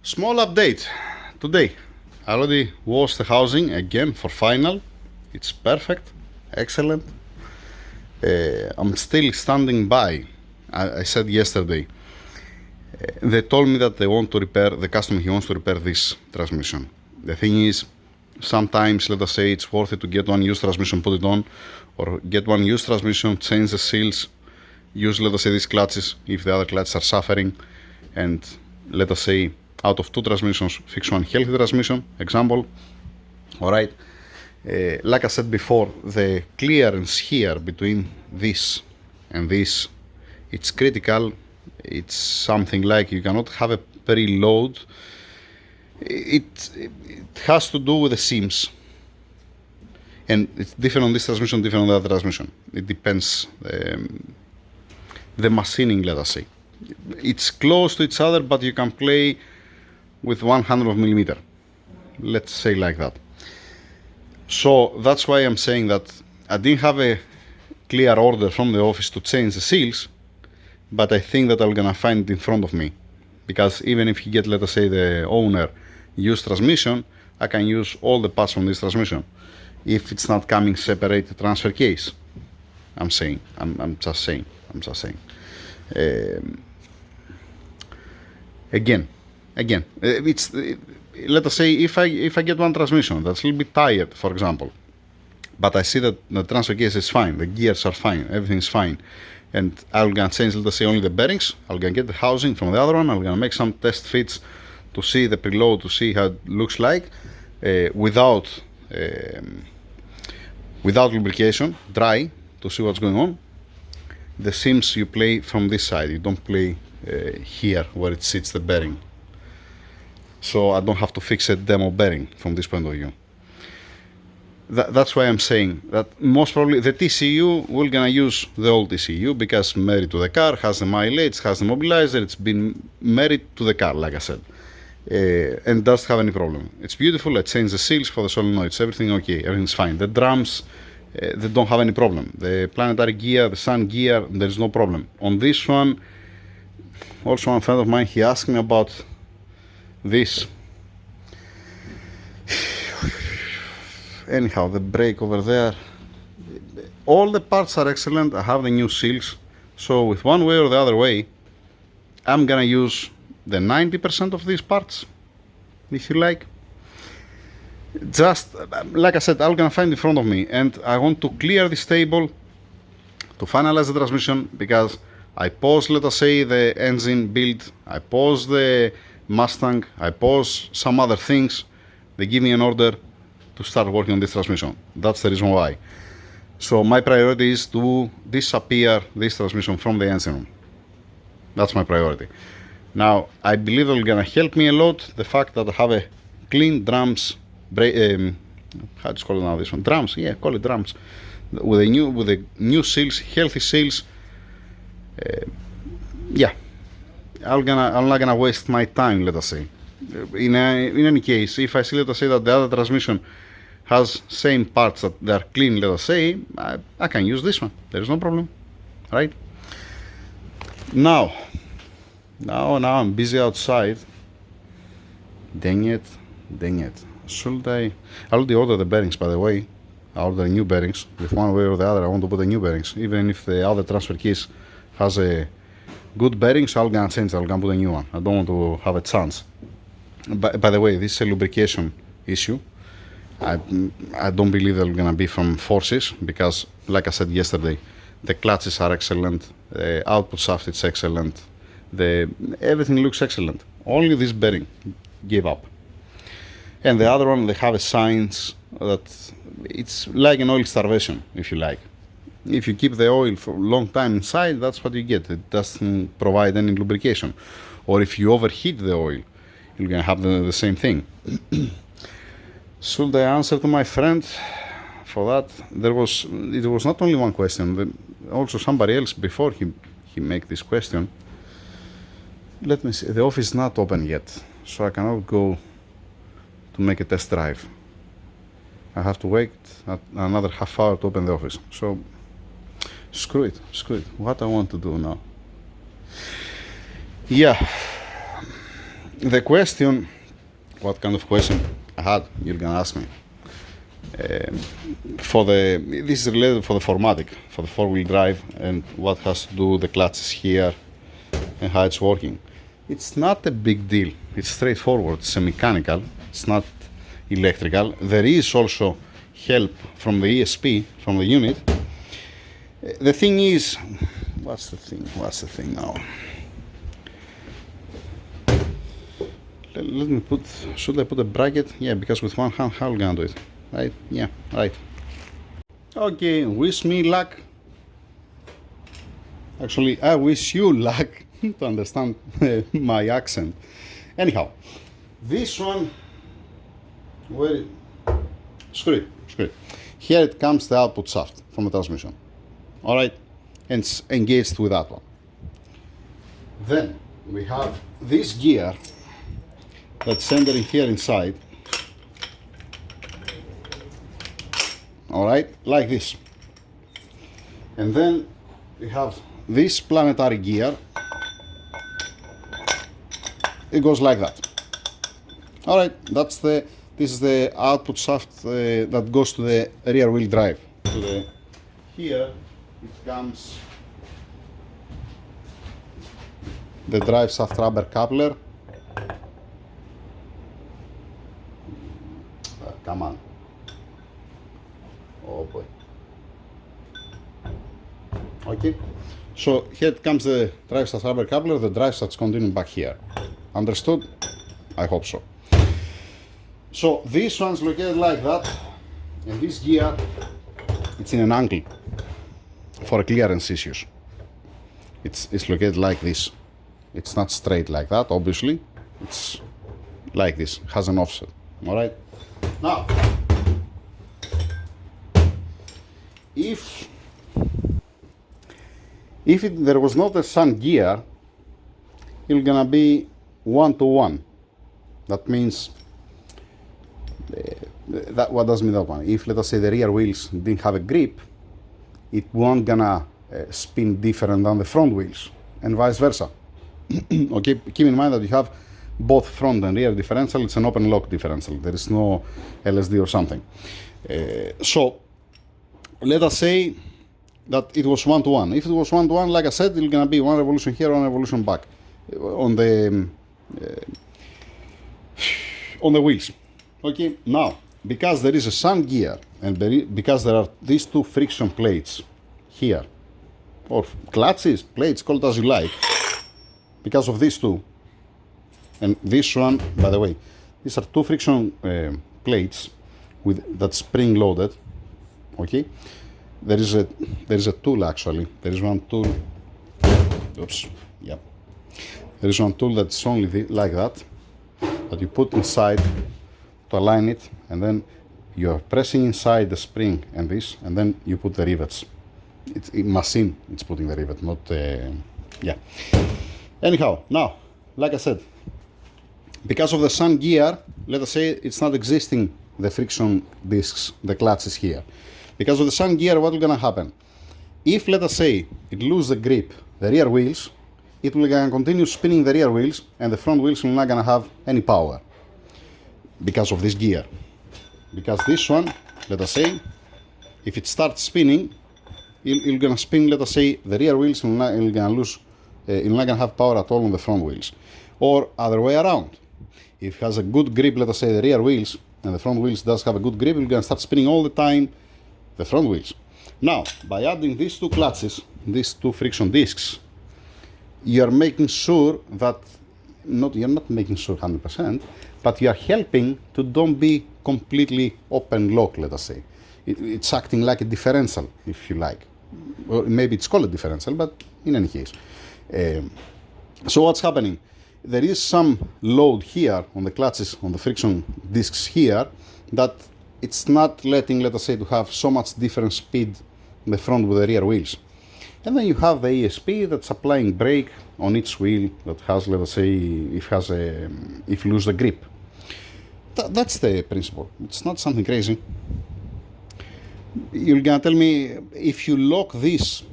Small update today. I already washed the housing again for final. It's perfect, excellent. I'm still standing by. I said yesterday. They told me that they want to repair, the customer, he wants to repair this transmission. The thing is, sometimes, let us say, it's worth it to get one used transmission, put it on, or get one used transmission, change the seals, use, let us say, these clutches if the other clutches are suffering, and let us say, out of two transmissions, fix one healthy transmission, example. Alright, like I said before, the clearance here between this and this, it's critical. It's something like you cannot have a preload. It has to do with the seams, and it's different on this transmission, different on the other transmission. It depends the machining, let us say. It's close to each other, but you can play with 100 millimeter, let's say like that. So that's why I'm saying that I didn't have a clear order from the office to change the seals, but I think that I'm gonna find it in front of me, because even if you get, let us say, the owner used transmission, I can use all the parts from this transmission if it's not coming separate transfer case. I'm just saying. Again, it's let us say if I get one transmission that's a little bit tired, for example, but I see that the transfer case is fine, the gears are fine, everything's fine, and I'm gonna change, let us say, only the bearings. I'm gonna get the housing from the other one. I'm gonna make some test fits to see the preload, to see how it looks like, without lubrication, dry, to see what's going on. The seams you play from this side, you don't play here where it sits the bearing. So I don't have to fix a demo bearing from this point of view. That's why I'm saying that most probably the TCU, we're gonna use the old TCU because married to the car, has the mileage, has the mobilizer, it's been married to the car, like I said, and doesn't have any problem. It's beautiful. I changed the seals for the solenoids, everything okay, everything's fine. The drums, they don't have any problem. The planetary gear, the sun gear, there's no problem. On this one, also one friend of mine, he asked me about this. Anyhow, the brake over there, all the parts are excellent. I have the new seals, so with one way or the other way, I'm gonna use the 90% of these parts, if you like. Just like I said, I'm gonna find in front of me, and I want to clear this table to finalize the transmission, because I paused, let us say, the engine build, I paused the Mustang, I paused some other things. They give me an order to start working on this transmission. That's the reason why. So my priority is to disappear this transmission from the engine room. That's my priority. Now, I believe it's gonna help me a lot the fact that I have a clean drums, how do you call it now, this one? Drums, yeah, call it drums. With the new seals, healthy seals. Yeah, I'm not gonna waste my time, let us say. In any case, if I see, let us say, that the other transmission has same parts that they are clean, let us say, I can use this one. There is no problem, right? Now I'm busy outside. Dang it. Should I already order the bearings, by the way. I order new bearings. With one way or the other, I want to put the new bearings. Even if the other transfer case has a good bearings, I'm gonna change it. I'm gonna put a new one. I don't want to have a chance. By the way, this is a lubrication issue. I don't believe they're gonna be from forces, because, like I said yesterday, the clutches are excellent, the output shaft is excellent, everything looks excellent. Only this bearing gave up. And the other one, they have a signs that it's like an oil starvation, if you like. If you keep the oil for a long time inside, that's what you get. It doesn't provide any lubrication. Or if you overheat the oil, you're gonna have the same thing. Should I answer to my friend for that? It was not only one question, also somebody else before he make this question. Let me see, the office is not open yet, so I cannot go to make a test drive. I have to wait another half hour to open the office. So screw it. What I want to do now? Yeah, the question, what kind of question I had, you're gonna ask me. This is related for the 4matic, for the four-wheel drive, and what has to do with the clutches here and how it's working. It's not a big deal. It's straightforward. It's a mechanical. It's not electrical. There is also help from the ESP, from the unit. The thing is, what's the thing now? Let me put, should I put a bracket? Yeah, because with one hand, how am I gonna do it? Right? Yeah, right. Okay, wish me luck. Actually, I wish you luck to understand my accent. Anyhow, this one, where, screw it. Here it comes the output shaft from the transmission. Alright, and it's engaged with that one. Then we have this gear that's centering here inside. Alright, like this. And then we have this planetary gear. It goes like that. Alright, this is the output shaft that goes to the rear wheel drive. Here it comes the drive shaft rubber coupler. Come on. Oh boy. Okay. So here it comes the drive shaft rubber coupler, the drive shaft's continuing back here. Understood? I hope so. So this one's located like that, and this gear, it's in an angle for clearance issues. It's located like this. It's not straight like that, obviously. It's like this, has an offset. Alright? Now, if there was not a sun gear, it's gonna be 1-to-1. That means what does mean that one? If, let us say, the rear wheels didn't have a grip, it won't gonna spin different than the front wheels, and vice versa. Okay, keep in mind that you have both front and rear differential. It's an open lock differential. There is no LSD or something. So let us say that it was 1-to-1. If it was 1-to-1, like I said, it's gonna be one revolution here, one revolution back on the wheels. Okay, now because there is a sun gear and because there are these two friction plates here, or clutches, plates, call it as you like, because of these two, and this one, by the way, these are two friction plates with that spring loaded. Okay, there is a tool actually. There is one tool. Oops. Yeah. There is one tool that's only like that you put inside to align it, and then you are pressing inside the spring and this, and then you put the rivets. It's a machine. It's putting the rivet, not yeah. Anyhow, now, like I said, because of the sun gear, let us say it's not existing, the friction discs, the clutches here. Because of the sun gear, what is going to happen? If, let us say, it loses the grip, the rear wheels, it will continue spinning the rear wheels, and the front wheels are not going to have any power because of this gear. Because this one, let us say, if it starts spinning, it's going to spin, let us say, the rear wheels are not going to lose, it's not going to have power at all on the front wheels. Or other way around. If it has a good grip, let us say, the rear wheels, and the front wheels does have a good grip, it's going to start spinning all the time the front wheels. Now, by adding these two clutches, these two friction discs, you are making sure that, you're not making sure 100%, but you are helping to don't be completely open lock, let us say. It's acting like a differential, if you like. Or maybe it's called a differential, but in any case. So what's happening? There is some load here on the clutches, on the friction discs here, that it's not letting, let us say, to have so much different speed in the front with the rear wheels. And then you have the ESP that's applying brake on each wheel that has, let us say, if you lose the grip. That's the principle. It's not something crazy. You're gonna tell me, if you lock this,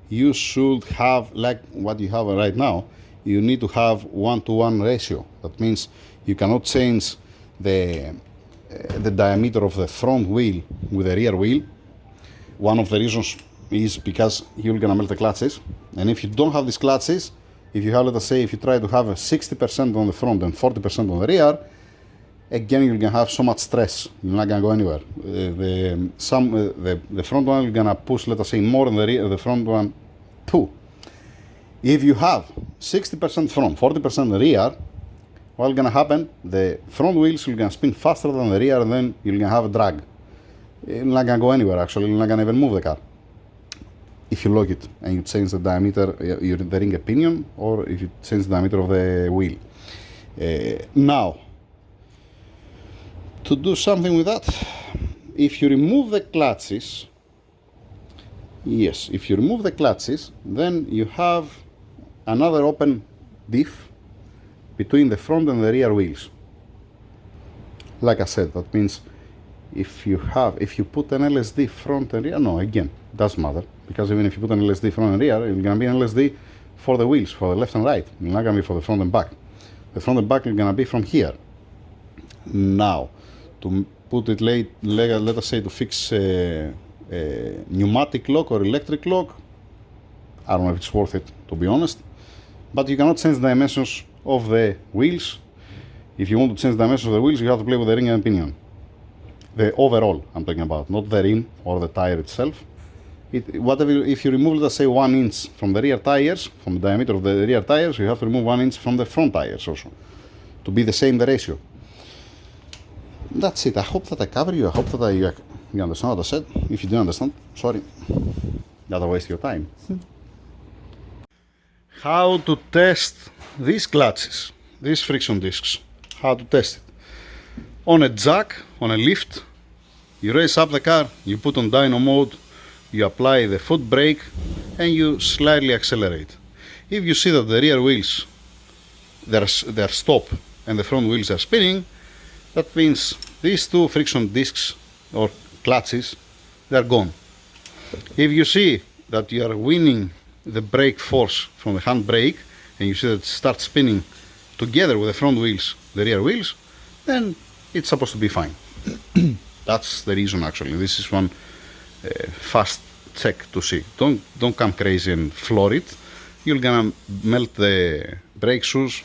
you should have, like what you have right now, you need to have 1-to-1 ratio. That means you cannot change the diameter of the front wheel with the rear wheel. One of the reasons is because you're gonna melt the clutches, and if you don't have these clutches, if you have, let us say, if you try to have a 60% on the front and 40% on the rear, again you're gonna have so much stress, you're not gonna go anywhere. The front one, you're gonna push, let us say, more than the front one too. If you have 60% front, 40% rear, what's gonna happen? The front wheels are gonna spin faster than the rear, and then you're gonna have a drag. You're not gonna go anywhere. Actually, you're not gonna even move the car. If you lock it and you change the diameter, the ring pinion, or if you change the diameter of the wheel. Now, to do something with that, if you remove the clutches, yes, if you remove the clutches, then you have another open diff between the front and the rear wheels. Like I said, that means if you put an LSD front and rear, no, again, doesn't matter, because even if you put an LSD front and rear, it's gonna be an LSD for the wheels, for the left and right. It's not gonna be for the front and back. The front and back is gonna be from here. Now, to put it let us say to fix a pneumatic lock or electric lock, I don't know if it's worth it, to be honest. But you cannot change the dimensions of the wheels. If you want to change the dimensions of the wheels, you have to play with the ring and pinion. The overall, I'm talking about, not the rim or the tire itself. If you remove, let's say, 1 inch from the rear tires, from the diameter of the rear tires, you have to remove 1 inch from the front tires also, to be the same the ratio. That's it. I hope that I covered you. I hope that you understand what I said. If you don't understand, sorry. Gotta waste your time. How to test these clutches, these friction discs. How to test it. On a jack, on a lift, you raise up the car, you put on dyno mode, you apply the foot brake, and you slightly accelerate. If you see that the rear wheels, they're stop and the front wheels are spinning, that means these two friction discs or clutches, they're gone. If you see that you are winning the brake force from the hand brake, and you see that it starts spinning together with the front wheels, the rear wheels, then it's supposed to be fine. That's the reason, actually. This is one fast check to see. Don't come crazy and floor it. You're gonna melt the brake shoes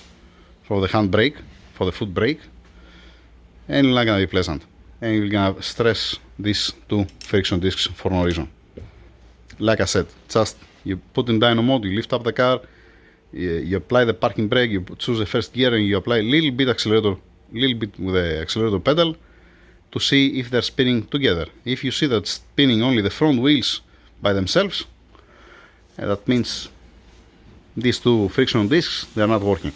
for the hand brake, for the foot brake, and it's not gonna be pleasant. And you're gonna stress these two friction discs for no reason. Like I said, just you put in dyno mode, you lift up the car, you apply the parking brake, you choose the first gear, and you apply a little bit with the accelerator pedal to see if they're spinning together. If you see that spinning only the front wheels by themselves, that means these two friction discs, they're not working.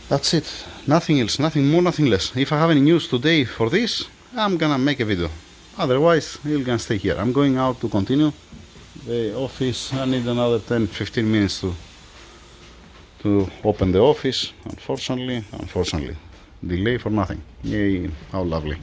That's it. Nothing else, nothing more, nothing less. If I have any news today for this, I'm gonna make a video. Otherwise, you're gonna stay here. I'm going out to continue the office. I need another 10-15 minutes to open the office. Unfortunately, delay for nothing. Yay, how lovely.